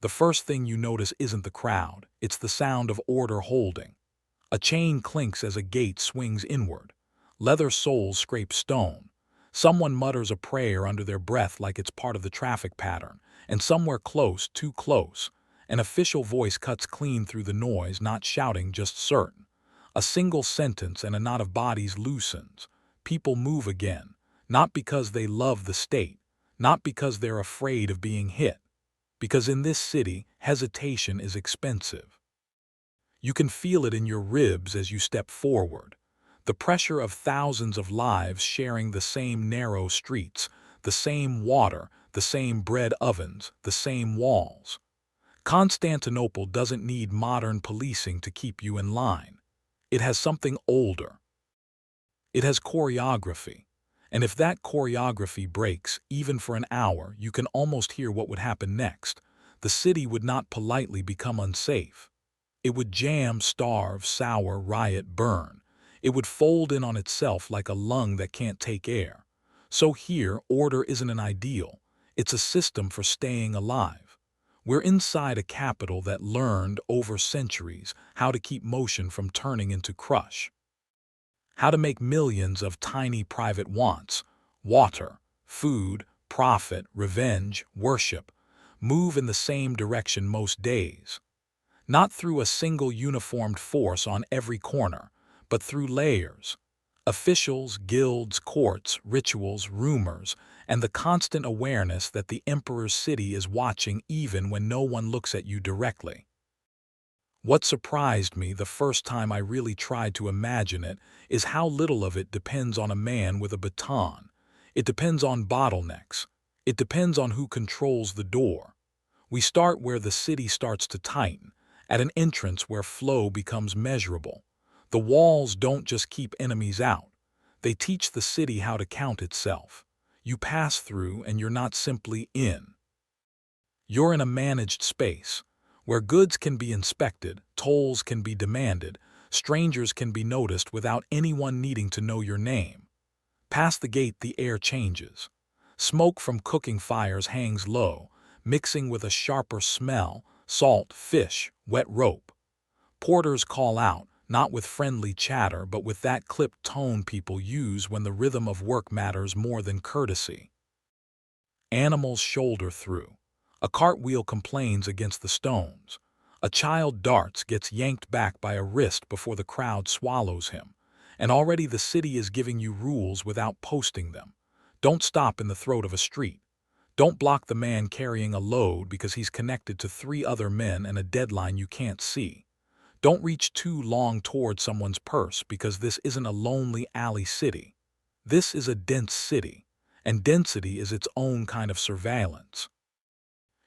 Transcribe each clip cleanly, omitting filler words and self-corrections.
The first thing you notice isn't the crowd, it's the sound of order holding. A chain clinks as a gate swings inward. Leather soles scrape stone. Someone mutters a prayer under their breath like it's part of the traffic pattern, and somewhere close, too close, an official voice cuts clean through the noise, not shouting, just certain. A single sentence and a knot of bodies loosens. People move again, not because they love the state, not because they're afraid of being hit, because in this city, hesitation is expensive. You can feel it in your ribs as you step forward. The pressure of thousands of lives sharing the same narrow streets, the same water, the same bread ovens, the same walls. Constantinople doesn't need modern policing to keep you in line. It has something older. It has choreography. And if that choreography breaks, even for an hour, you can almost hear what would happen next. The city would not politely become unsafe. It would jam, starve, sour, riot, burn. It would fold in on itself like a lung that can't take air. So here, order isn't an ideal. It's a system for staying alive. We're inside a capital that learned over centuries how to keep motion from turning into crush. How to make millions of tiny private wants, water, food, profit, revenge, worship, move in the same direction most days. Not through a single uniformed force on every corner, but through layers. Officials, guilds, courts, rituals, rumors, and the constant awareness that the emperor's city is watching even when no one looks at you directly. What surprised me the first time I really tried to imagine it is how little of it depends on a man with a baton. It depends on bottlenecks. It depends on who controls the door. We start where the city starts to tighten, at an entrance where flow becomes measurable. The walls don't just keep enemies out. They teach the city how to count itself. You pass through and you're not simply in. You're in a managed space, where goods can be inspected, tolls can be demanded, strangers can be noticed without anyone needing to know your name. Past the gate the air changes. Smoke from cooking fires hangs low, mixing with a sharper smell, salt, fish, wet rope. Porters call out, not with friendly chatter but with that clipped tone people use when the rhythm of work matters more than courtesy. Animals shoulder through. A cartwheel complains against the stones. A child darts, gets yanked back by a wrist before the crowd swallows him. And already the city is giving you rules without posting them. Don't stop in the throat of a street. Don't block the man carrying a load because he's connected to 3 other men and a deadline you can't see. Don't reach too long toward someone's purse because this isn't a lonely alley city. This is a dense city, and density is its own kind of surveillance.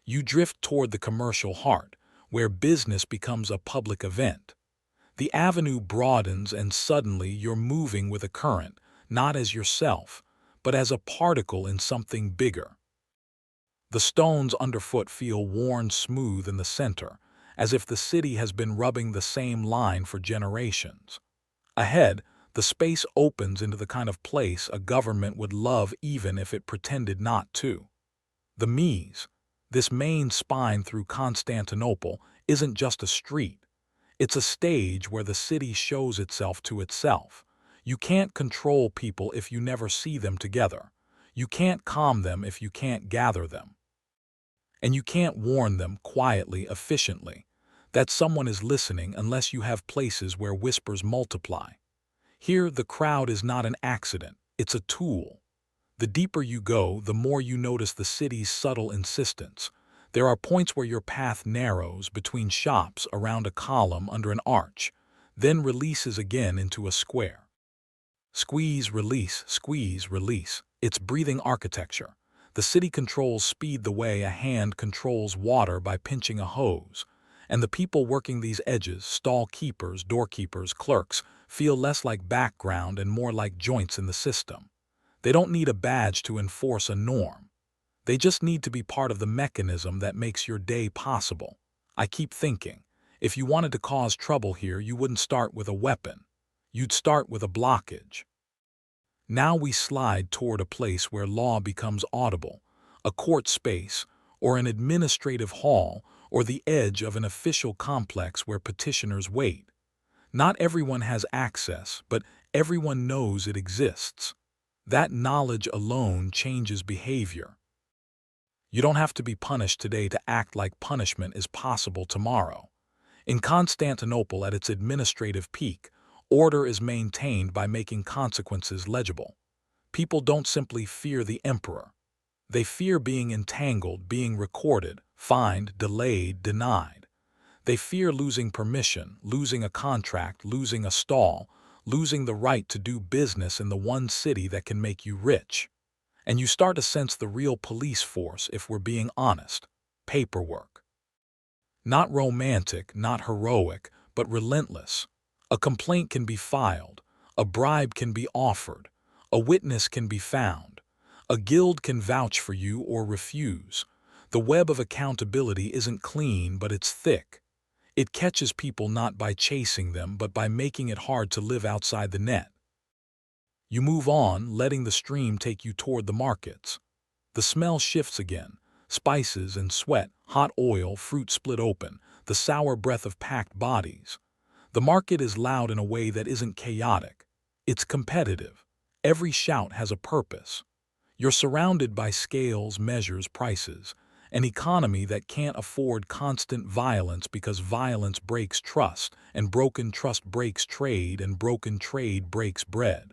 You drift toward the commercial heart, where business becomes a public event. The avenue broadens and suddenly you're moving with a current, not as yourself, but as a particle in something bigger. The stones underfoot feel worn smooth in the center, as if the city has been rubbing the same line for generations. Ahead, the space opens into the kind of place a government would love even if it pretended not to. The Mese, this main spine through Constantinople, isn't just a street. It's a stage where the city shows itself to itself. You can't control people if you never see them together. You can't calm them if you can't gather them. And you can't warn them quietly, efficiently, that someone is listening unless you have places where whispers multiply. Here, the crowd is not an accident, it's a tool. The deeper you go, the more you notice the city's subtle insistence. There are points where your path narrows between shops around a column under an arch, then releases again into a square. Squeeze, release. It's breathing architecture. The city controls speed the way a hand controls water by pinching a hose. And the people working these edges, stall keepers, doorkeepers, clerks, feel less like background and more like joints in the system. They don't need a badge to enforce a norm. They just need to be part of the mechanism that makes your day possible. I keep thinking, if you wanted to cause trouble here, you wouldn't start with a weapon. You'd start with a blockage. Now we slide toward a place where law becomes audible, a court space, or an administrative hall, or the edge of an official complex where petitioners wait. Not everyone has access, but everyone knows it exists. That knowledge alone changes behavior. You don't have to be punished today to act like punishment is possible tomorrow. In Constantinople, at its administrative peak, order is maintained by making consequences legible. People don't simply fear the emperor. They fear being entangled, being recorded, fined, delayed, denied. They fear losing permission, losing a contract, losing a stall, losing the right to do business in the one city that can make you rich. And you start to sense the real police force, if we're being honest. Paperwork. Not romantic, not heroic, but relentless. A complaint can be filed, a bribe can be offered, a witness can be found, a guild can vouch for you or refuse. The web of accountability isn't clean, but it's thick. It catches people not by chasing them, but by making it hard to live outside the net. You move on, letting the stream take you toward the markets. The smell shifts again. Spices and sweat, hot oil, fruit split open, the sour breath of packed bodies. The market is loud in a way that isn't chaotic. It's competitive. Every shout has a purpose. You're surrounded by scales, measures, prices, an economy that can't afford constant violence because violence breaks trust, and broken trust breaks trade, and broken trade breaks bread.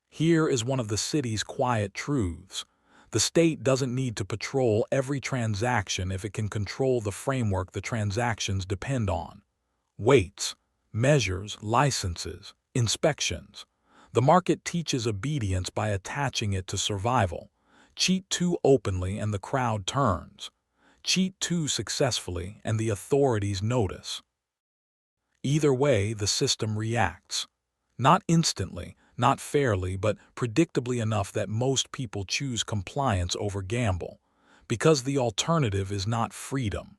Here is one of the city's quiet truths. The state doesn't need to patrol every transaction if it can control the framework the transactions depend on. Weights, measures, licenses, inspections. The market teaches obedience by attaching it to survival. Cheat too openly and the crowd turns. Cheat too successfully and the authorities notice. Either way, the system reacts. Not instantly, not fairly, but predictably enough that most people choose compliance over gamble, because the alternative is not freedom.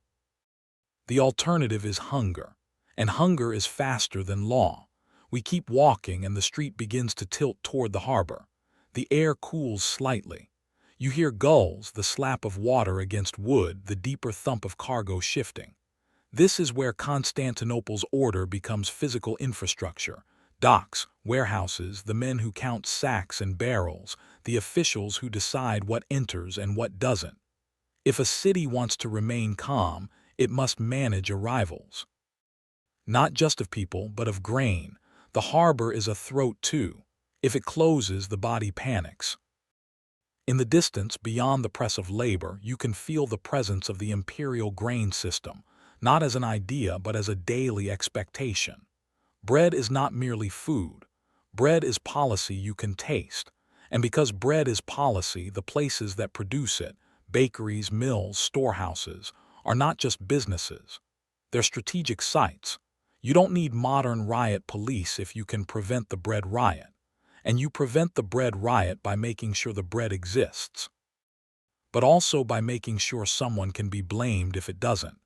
The alternative is hunger, and hunger is faster than law. We keep walking and the street begins to tilt toward the harbor. The air cools slightly. You hear gulls, the slap of water against wood, the deeper thump of cargo shifting. This is where Constantinople's order becomes physical infrastructure. Docks, warehouses, the men who count sacks and barrels, the officials who decide what enters and what doesn't. If a city wants to remain calm, it must manage arrivals. Not just of people, but of grain. The harbor is a throat too. If it closes, the body panics. In the distance, beyond the press of labor, you can feel the presence of the imperial grain system, not as an idea, but as a daily expectation. Bread is not merely food. Bread is policy you can taste. And because bread is policy, the places that produce it, bakeries, mills, storehouses, are not just businesses. They're strategic sites. You don't need modern riot police if you can prevent the bread riot. And you prevent the bread riot by making sure the bread exists. But also by making sure someone can be blamed if it doesn't.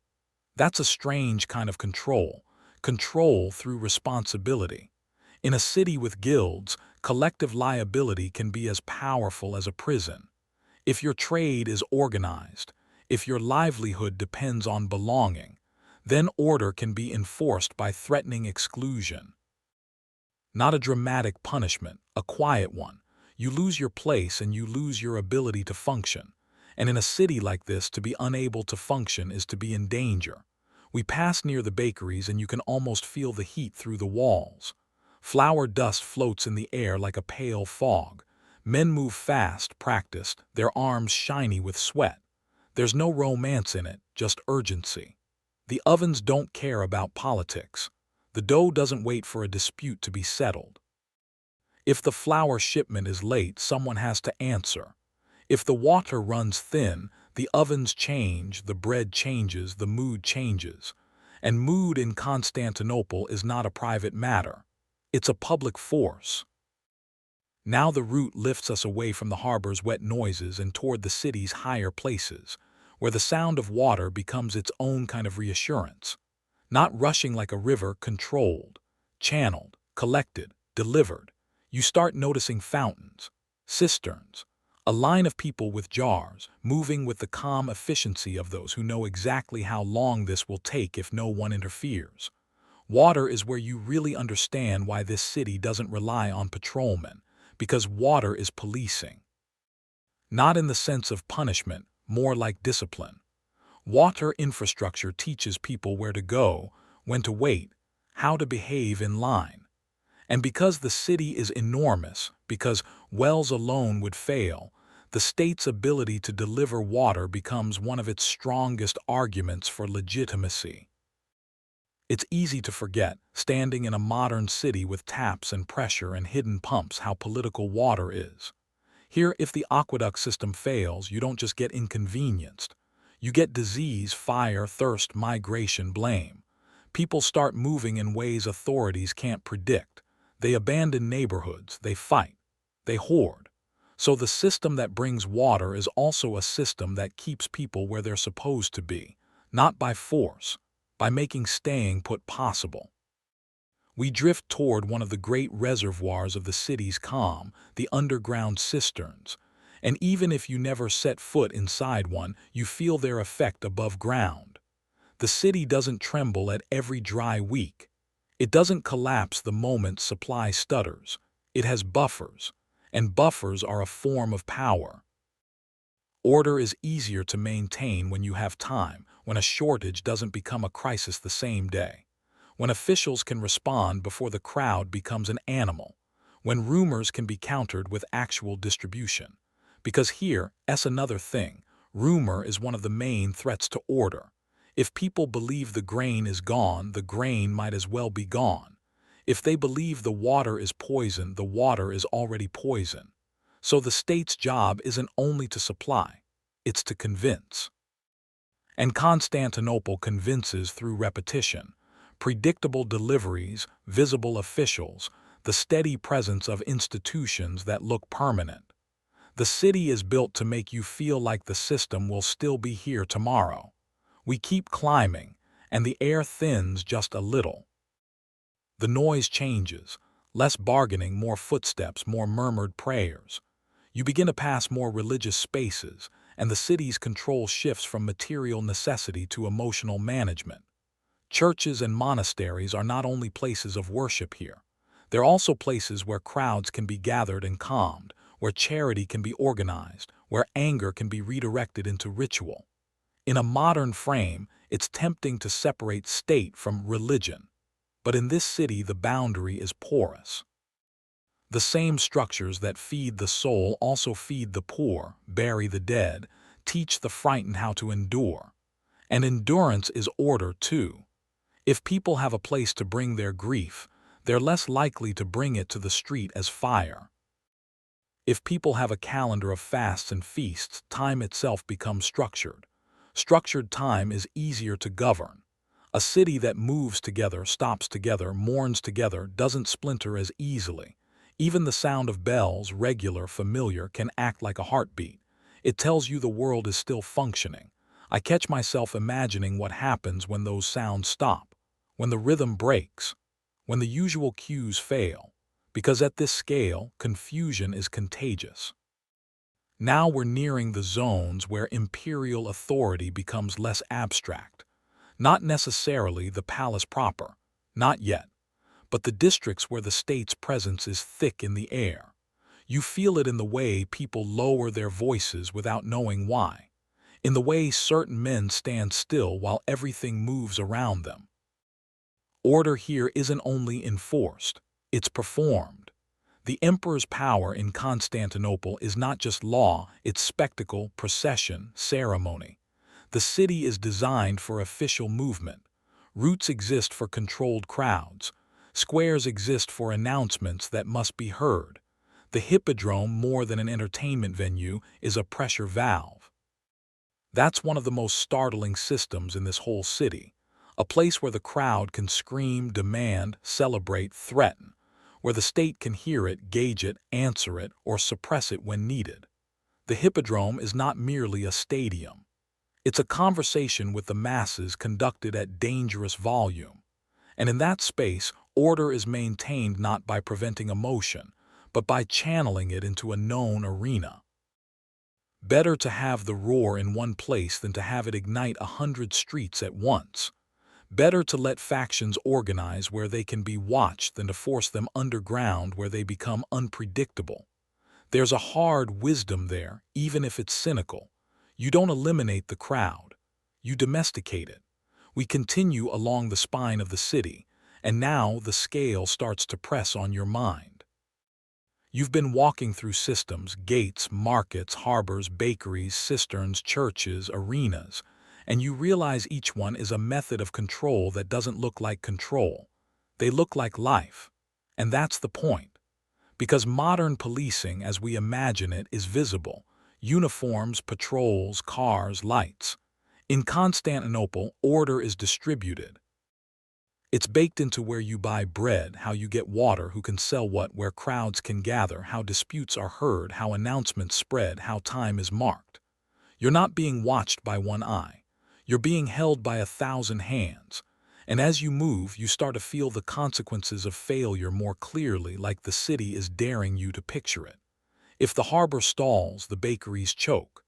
That's a strange kind of control. Control through responsibility. In a city with guilds, collective liability can be as powerful as a prison. If your trade is organized, if your livelihood depends on belonging, then order can be enforced by threatening exclusion. Not a dramatic punishment, a quiet one. You lose your place and you lose your ability to function. And in a city like this, to be unable to function is to be in danger. We pass near the bakeries and you can almost feel the heat through the walls. Flour dust floats in the air like a pale fog. Men move fast, practiced, their arms shiny with sweat. There's no romance in it, just urgency. The ovens don't care about politics. The dough doesn't wait for a dispute to be settled. If the flour shipment is late, someone has to answer. If the water runs thin, the ovens change, the bread changes, the mood changes. And mood in Constantinople is not a private matter. It's a public force. Now the route lifts us away from the harbor's wet noises and toward the city's higher places, where the sound of water becomes its own kind of reassurance. Not rushing like a river, controlled, channeled, collected, delivered. You start noticing fountains, cisterns, A line of people with jars, moving with the calm efficiency of those who know exactly how long this will take if no one interferes. Water is where you really understand why this city doesn't rely on patrolmen, because water is policing. Not in the sense of punishment, more like discipline. Water infrastructure teaches people where to go, when to wait, how to behave in line. And because the city is enormous, because wells alone would fail, the state's ability to deliver water becomes one of its strongest arguments for legitimacy. It's easy to forget, standing in a modern city with taps and pressure and hidden pumps, how political water is. Here, if the aqueduct system fails, you don't just get inconvenienced. You get disease, fire, thirst, migration, blame. People start moving in ways authorities can't predict. They abandon neighborhoods, they fight, they hoard. So the system that brings water is also a system that keeps people where they're supposed to be, not by force, by making staying put possible. We drift toward one of the great reservoirs of the city's calm, the underground cisterns. And even if you never set foot inside one, you feel their effect above ground. The city doesn't tremble at every dry week. It doesn't collapse the moment supply stutters. It has buffers, and buffers are a form of power. Order is easier to maintain when you have time, when a shortage doesn't become a crisis the same day, when officials can respond before the crowd becomes an animal, when rumors can be countered with actual distribution. Because here's another thing, rumor is one of the main threats to order. If people believe the grain is gone, the grain might as well be gone. If they believe the water is poison, the water is already poison. So the state's job isn't only to supply, it's to convince. And Constantinople convinces through repetition, predictable deliveries, visible officials, the steady presence of institutions that look permanent. The city is built to make you feel like the system will still be here tomorrow. We keep climbing, and the air thins just a little. The noise changes, less bargaining, more footsteps, more murmured prayers. You begin to pass more religious spaces, and the city's control shifts from material necessity to emotional management. Churches and monasteries are not only places of worship here. They're also places where crowds can be gathered and calmed, where charity can be organized, where anger can be redirected into ritual. In a modern frame, it's tempting to separate state from religion. But in this city, the boundary is porous. The same structures that feed the soul also feed the poor, bury the dead, teach the frightened how to endure. And endurance is order too. If people have a place to bring their grief, they're less likely to bring it to the street as fire. If people have a calendar of fasts and feasts, time itself becomes structured. Structured time is easier to govern. A city that moves together, stops together, mourns together, doesn't splinter as easily. Even the sound of bells, regular, familiar, can act like a heartbeat. It tells you the world is still functioning. I catch myself imagining what happens when those sounds stop, when the rhythm breaks, when the usual cues fail. Because at this scale, confusion is contagious. Now we're nearing the zones where imperial authority becomes less abstract. Not necessarily the palace proper, not yet, but the districts where the state's presence is thick in the air. You feel it in the way people lower their voices without knowing why, in the way certain men stand still while everything moves around them. Order here isn't only enforced, it's performed. The emperor's power in Constantinople is not just law, it's spectacle, procession, ceremony. The city is designed for official movement. Routes exist for controlled crowds. Squares exist for announcements that must be heard. The hippodrome, more than an entertainment venue, is a pressure valve. That's one of the most startling systems in this whole city. A place where the crowd can scream, demand, celebrate, threaten. Where the state can hear it, gauge it, answer it, or suppress it when needed. The hippodrome is not merely a stadium. It's a conversation with the masses conducted at dangerous volume. And in that space, order is maintained not by preventing emotion, but by channeling it into a known arena. Better to have the roar in one place than to have it ignite 100 streets at once. Better to let factions organize where they can be watched than to force them underground where they become unpredictable. There's a hard wisdom there, even if it's cynical. You don't eliminate the crowd. You domesticate it. We continue along the spine of the city, and now the scale starts to press on your mind. You've been walking through systems, gates, markets, harbors, bakeries, cisterns, churches, arenas, and you realize each one is a method of control that doesn't look like control. They look like life. And that's the point. Because modern policing, as we imagine it, is visible. Uniforms, patrols, cars, lights. In Constantinople, order is distributed. It's baked into where you buy bread, how you get water, who can sell what, where crowds can gather, how disputes are heard, how announcements spread, how time is marked. You're not being watched by one eye. You're being held by 1,000 hands. And as you move, you start to feel the consequences of failure more clearly, like the city is daring you to picture it. If the harbor stalls, the bakeries choke.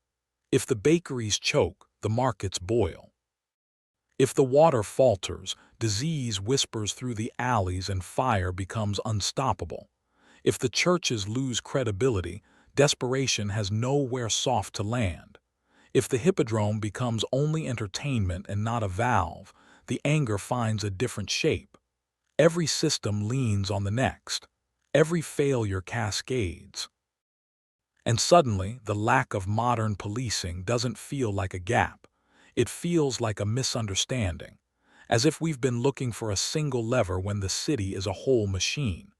If the bakeries choke, the markets boil. If the water falters, disease whispers through the alleys and fire becomes unstoppable. If the churches lose credibility, desperation has nowhere soft to land. If the hippodrome becomes only entertainment and not a valve, the anger finds a different shape. Every system leans on the next. Every failure cascades. And suddenly, the lack of modern policing doesn't feel like a gap. It feels like a misunderstanding, as if we've been looking for a single lever when the city is a whole machine.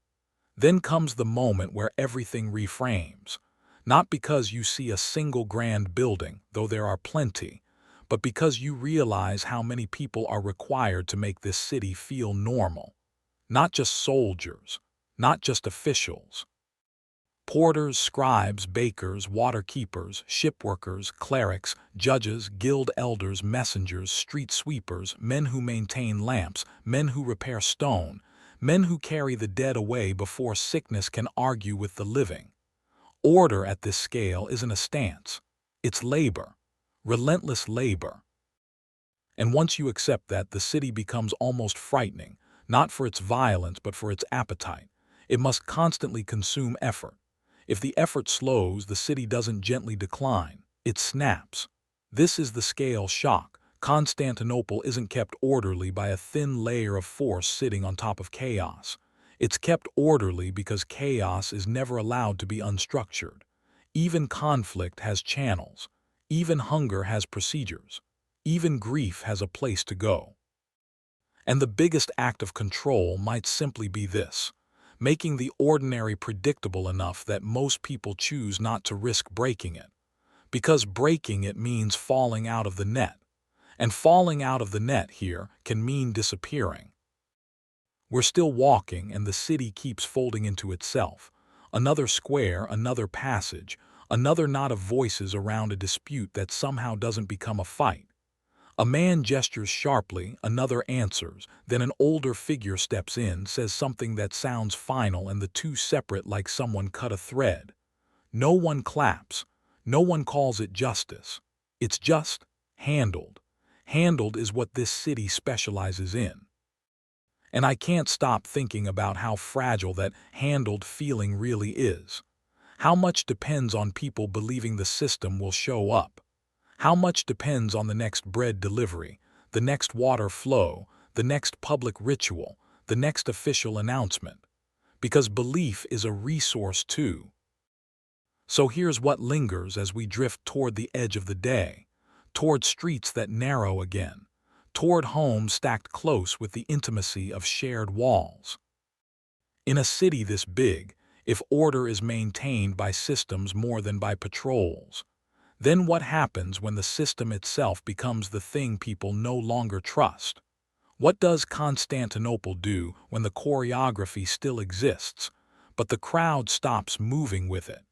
Then comes the moment where everything reframes. Not because you see a single grand building, though there are plenty, but because you realize how many people are required to make this city feel normal. Not just soldiers, not just officials. Porters, scribes, bakers, water-keepers, shipworkers, clerics, judges, guild elders, messengers, street sweepers, men who maintain lamps, men who repair stone, men who carry the dead away before sickness can argue with the living. Order at this scale isn't a stance. It's labor. Relentless labor. And once you accept that, the city becomes almost frightening, not for its violence but for its appetite. It must constantly consume effort. If the effort slows, the city doesn't gently decline. It snaps. This is the scale shock. Constantinople isn't kept orderly by a thin layer of force sitting on top of chaos. It's kept orderly because chaos is never allowed to be unstructured. Even conflict has channels. Even hunger has procedures. Even grief has a place to go. And the biggest act of control might simply be this: making the ordinary predictable enough that most people choose not to risk breaking it. Because breaking it means falling out of the net. And falling out of the net here can mean disappearing. We're still walking, and the city keeps folding into itself. Another square, another passage, another knot of voices around a dispute that somehow doesn't become a fight. A man gestures sharply, another answers, then an older figure steps in, says something that sounds final, and the two separate like someone cut a thread. No one claps. No one calls it justice. It's just handled. Handled is what this city specializes in. And I can't stop thinking about how fragile that handled feeling really is. How much depends on people believing the system will show up. How much depends on the next bread delivery, the next water flow, the next public ritual, the next official announcement. Because belief is a resource too. So here's what lingers as we drift toward the edge of the day, toward streets that narrow again, toward homes stacked close with the intimacy of shared walls. In a city this big, if order is maintained by systems more than by patrols, then what happens when the system itself becomes the thing people no longer trust? What does Constantinople do when the choreography still exists, but the crowd stops moving with it?